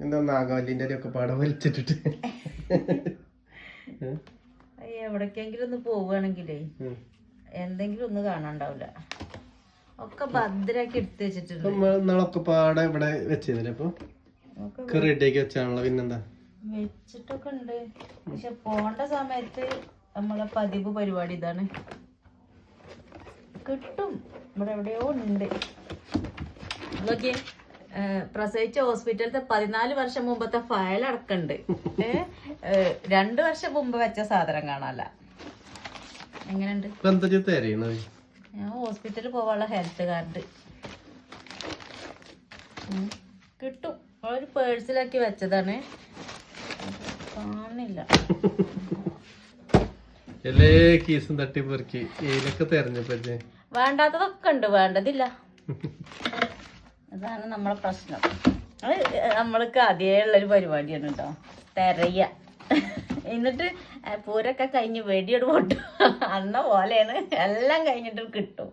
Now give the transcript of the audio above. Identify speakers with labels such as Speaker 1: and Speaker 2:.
Speaker 1: എന്താ നാഗവല്ലിന്റെ ഒക്കെ പാടം വലിച്ചിട്ടിട്ട്
Speaker 2: എവിടേക്കെങ്കിലും ഒന്ന് പോവുകയാണെങ്കിലേ എന്തെങ്കിലും ഒന്ന് കാണാണ്ടാവില്ല. ഒക്കെ ഭദ്രാക്കി എടുത്ത് വെച്ചിട്ടുണ്ട്.
Speaker 1: നമ്മളൊക്കെ പാടെ ഇവിടെ വെച്ചിരുന്നില്ല അപ്പൊ റെഡിയാക്കി വെച്ചാണല്ലോ. പിന്നെന്താ
Speaker 2: വെച്ചിട്ടൊക്കെ ഉണ്ട്. പക്ഷെ പോണ്ട സമയത്ത് നമ്മളെ പതിവ് പരിപാടി ഇതാണ്. കിട്ടും, ഇവിടെ എവിടെയോ ഉണ്ട്. നോക്കിയേ, പ്രസവിച്ച ഹോസ്പിറ്റലത്തെ 14 വർഷം മുമ്പത്തെ ഫയൽ അടക്കണ്ട്. 2 വർഷം മുമ്പ് വെച്ച സാധനം കാണാല്ല. എങ്ങനെയുണ്ട്? ഞാൻ ഹോസ്പിറ്റലിൽ പോവാനുള്ള ഹെൽത്ത് കാർഡ് കിട്ടും. ഒരു പേഴ്സിലാക്കി വെച്ചതാണ്, കാണില്ല. വേണ്ടാത്തതൊക്കെ ഉണ്ട്, വേണ്ടതില്ല. അതാണ് നമ്മളെ പ്രശ്നം. അത് നമ്മൾക്ക് അതേ ഉള്ളൊരു പരിപാടിയാണ് കേട്ടോ, തെരയ. എന്നിട്ട് പൂരൊക്കെ കഴിഞ്ഞ് വെടിയോട് പൊട്ടും അന്ന പോലെയാണ്. എല്ലാം കഴിഞ്ഞിട്ട് കിട്ടും.